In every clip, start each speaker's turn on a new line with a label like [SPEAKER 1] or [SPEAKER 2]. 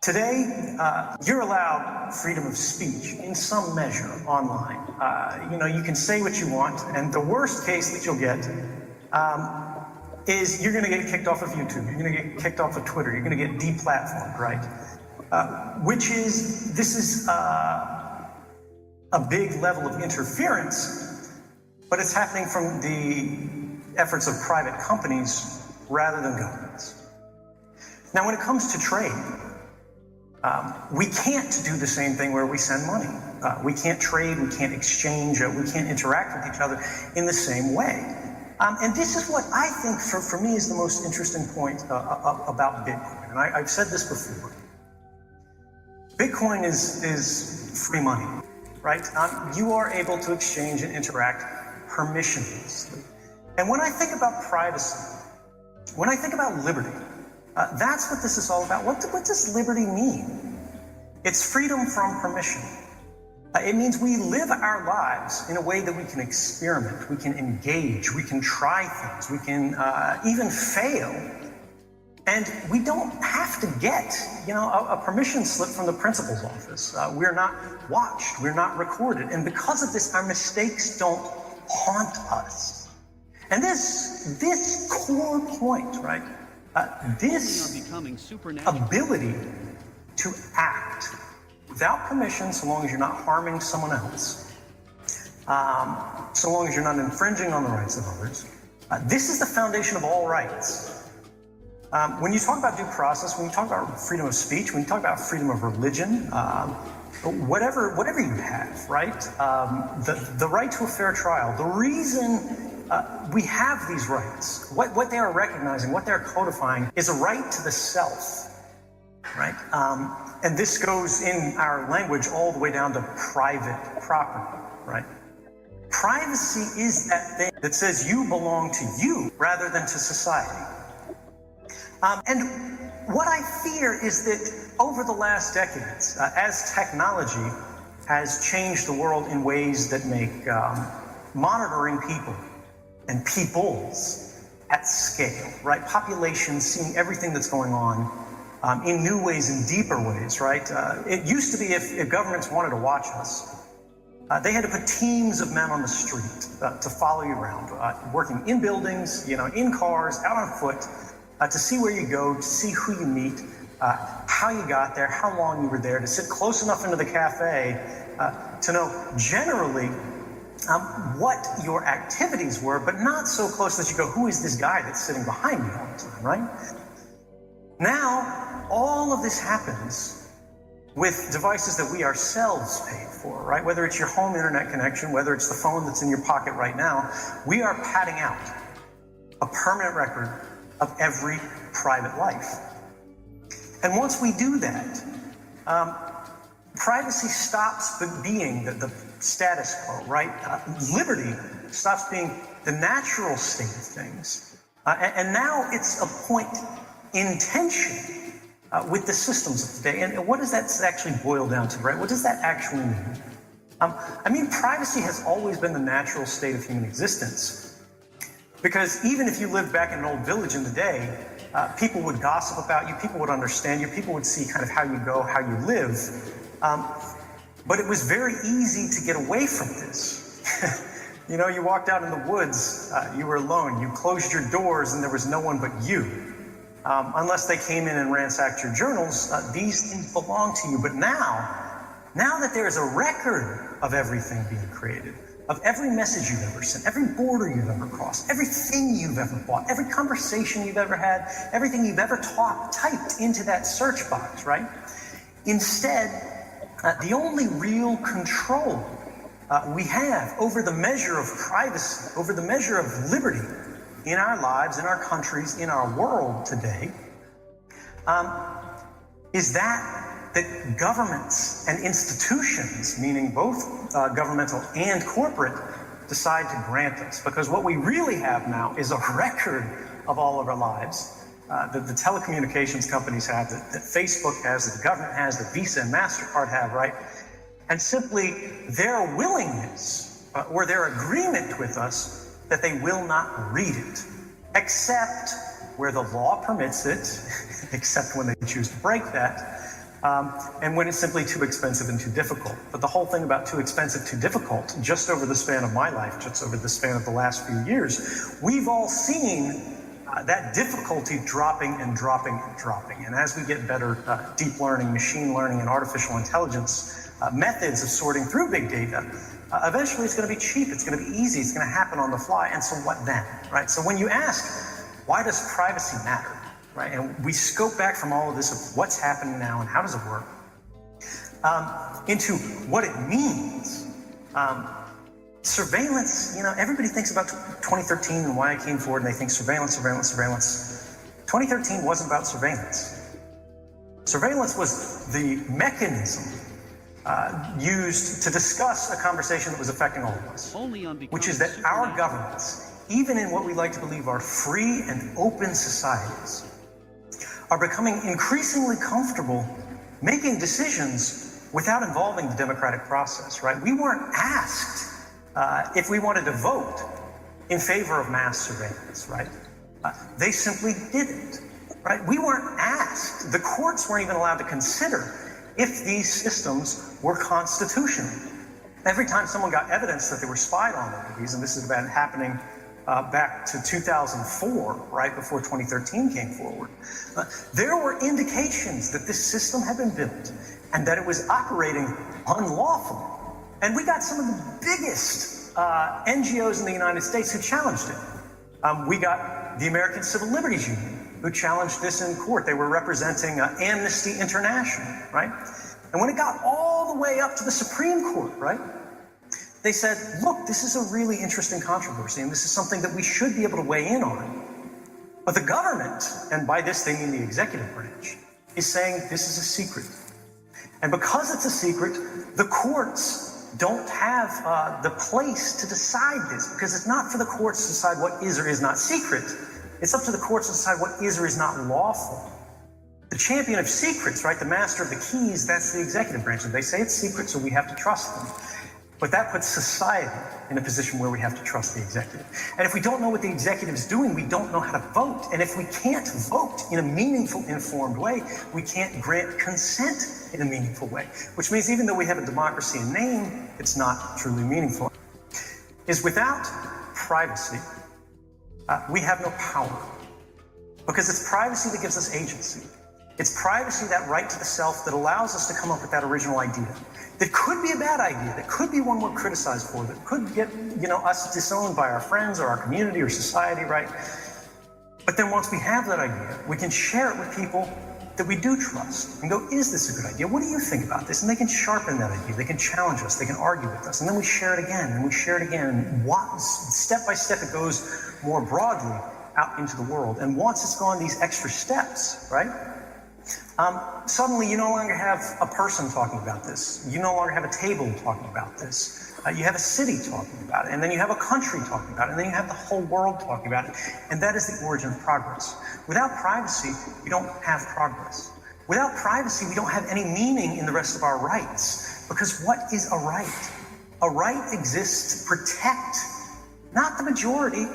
[SPEAKER 1] Today, you're allowed freedom of speech in some measure online. You can say what you want, and the worst case that you'll get is you're going to get kicked off of YouTube, you're going to get kicked off of Twitter, you're going to get deplatformed, right? This is a big level of interference, but it's happening from the efforts of private companies rather than governments. Now, when it comes to trade, we can't do the same thing where we send money. We can't trade, we can't exchange, we can't interact with each other in the same way. And this is what I think, for me, is the most interesting point about Bitcoin. And I've said this before. Bitcoin is free money, right? You are able to exchange and interact permissionlessly. And when I think about privacy, when I think about liberty, that's what this is all about. What does liberty mean? It's freedom from permission. It means we live our lives in a way that we can experiment, we can engage, we can try things, we can even fail. And we don't have to get, a permission slip from the principal's office. We're not watched, we're not recorded. And because of this, our mistakes don't haunt us. And this core point, right? This ability to act without permission, so long as you're not harming someone else, so long as you're not infringing on the rights of others, this is the foundation of all rights. When you talk about due process, when you talk about freedom of speech, when you talk about freedom of religion, whatever you have, right? The right to a fair trial, the reason we have these rights, what they are recognizing, what they're codifying, is a right to the self, right? And this goes in our language all the way down to private property, right? Privacy is that thing that says you belong to you rather than to society. And what I fear is that over the last decades, as technology has changed the world in ways that make monitoring people and peoples at scale, right? Populations seeing everything that's going on in new ways and deeper ways, right? It used to be if governments wanted to watch us, they had to put teams of men on the street to follow you around, working in buildings, in cars, out on foot, to see where you go, to see who you meet, how you got there, how long you were there, to sit close enough into the cafe to know generally what your activities were, but not so close that you go, who is this guy that's sitting behind me all the time, right? Now, all of this happens with devices that we ourselves paid for, right? Whether it's your home internet connection, whether it's the phone that's in your pocket right now, we are padding out a permanent record of every private life. And once we do that, privacy stops being the status quo, right? Liberty stops being the natural state of things. And now it's a point in tension with the systems of today. And what does that actually boil down to, right? What does that actually mean? Privacy has always been the natural state of human existence. Because even if you lived back in an old village in the day, people would gossip about you, people would understand you, people would see kind of how you go, how you live. But it was very easy to get away from this. You walked out in the woods, you were alone, you closed your doors and there was no one but you. Unless they came in and ransacked your journals, these things belong to you. But now that there is a record of everything being created, of every message you've ever sent, every border you've ever crossed, everything you've ever bought, every conversation you've ever had, everything you've ever typed into that search box, right? Instead, the only real control we have over the measure of privacy, over the measure of liberty in our lives, in our countries, in our world today, is that governments and institutions, meaning both governmental and corporate, decide to grant us. Because what we really have now is a record of all of our lives that the telecommunications companies have, that Facebook has, that the government has, that Visa and MasterCard have, right? And simply their willingness or their agreement with us that they will not read it, except where the law permits it, except when they choose to break that, and when it's simply too expensive and too difficult. But the whole thing about too expensive, too difficult, just over the span of my life, just over the span of the last few years, we've all seen that difficulty dropping and dropping and dropping. And as we get better deep learning, machine learning, and artificial intelligence methods of sorting through big data, eventually it's going to be cheap, it's going to be easy, it's going to happen on the fly. And so what then, right? So when you ask, why does privacy matter, right? And we scope back from all of this of what's happening now and how does it work, into what it means. Surveillance, everybody thinks about 2013 and why I came forward, and they think surveillance. 2013 wasn't about surveillance. Surveillance was the mechanism used to discuss a conversation that was affecting all of us, which is that our governments, even in what we like to believe are free and open societies, are becoming increasingly comfortable making decisions without involving the democratic process, right? We weren't asked if we wanted to vote in favor of mass surveillance, right? They simply didn't, right? We weren't asked. The courts weren't even allowed to consider if these systems were constitutional. Every time someone got evidence that they were spied on over these, and this has been happening back to 2004, right before 2013 came forward, there were indications that this system had been built and that it was operating unlawfully. And we got some of the biggest NGOs in the United States who challenged it. We got the American Civil Liberties Union, who challenged this in court. They were representing Amnesty International, right? And when it got all the way up to the Supreme Court, right, they said, look, this is a really interesting controversy, and this is something that we should be able to weigh in on. But the government, and by this they mean the executive branch, is saying this is a secret. And because it's a secret, the courts don't have the place to decide this, because it's not for the courts to decide what is or is not secret. It's up to the courts to decide what is or is not lawful. The champion of secrets, right, the master of the keys, that's the executive branch. And they say it's secret, so we have to trust them. But that puts society in a position where we have to trust the executive. And if we don't know what the executive is doing, we don't know how to vote. And if we can't vote in a meaningful, informed way, we can't grant consent in a meaningful way. Which means even though we have a democracy in name, it's not truly meaningful. Is without privacy, we have no power. Because it's privacy that gives us agency. It's privacy, that right to the self, that allows us to come up with that original idea. That could be a bad idea, that could be one we're criticized for, that could get, us disowned by our friends or our community or society, right? But then once we have that idea, we can share it with people that we do trust and go, is this a good idea? What do you think about this? And they can sharpen that idea, they can challenge us, they can argue with us, and then we share it again, and we share it again, and step by step it goes more broadly out into the world. And once it's gone these extra steps, right? Suddenly you no longer have a person talking about this. You no longer have a table talking about this. You have a city talking about it, and then you have a country talking about it, and then you have the whole world talking about it. And that is the origin of progress. Without privacy, we don't have progress. Without privacy, we don't have any meaning in the rest of our rights. Because what is a right? A right exists to protect, not the majority,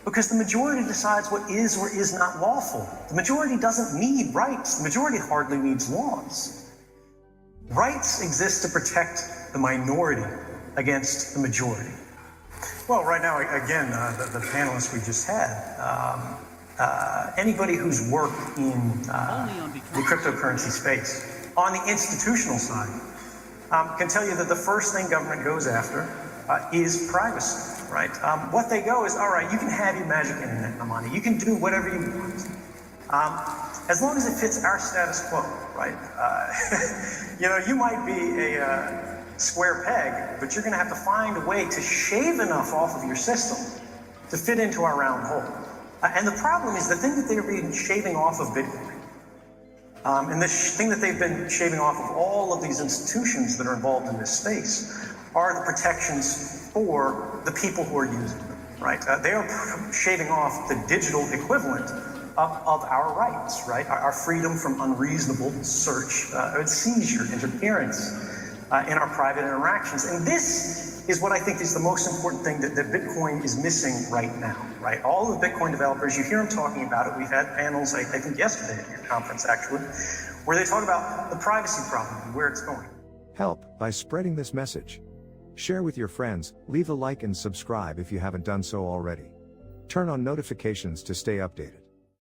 [SPEAKER 1] because the majority decides what is or is not lawful. The majority doesn't need rights. The majority hardly needs laws. Rights exist to protect the minority against the majority. Well, right now, again, the panelists we just had, anybody who's worked in the cryptocurrency space, on the institutional side, can tell you that the first thing government goes after is privacy. Right? What they go is, all right, you can have your magic internet money. You can do whatever you want. As long as it fits our status quo, right? You might be a square peg, but you're going to have to find a way to shave enough off of your system to fit into our round hole. And the problem is the thing that they've been shaving off of Bitcoin, and the thing that they've been shaving off of all of these institutions that are involved in this space, are the protections for the people who are using them, right? They are shaving off the digital equivalent of our rights, right? Our freedom from unreasonable search, seizure, interference in our private interactions. And this is what I think is the most important thing that Bitcoin is missing right now, right? All the Bitcoin developers, you hear them talking about it. We've had panels, I think yesterday at your conference actually, where they talk about the privacy problem and where it's going.
[SPEAKER 2] Help by spreading this message. Share with your friends, leave a like and subscribe if you haven't done so already. Turn on notifications to stay updated.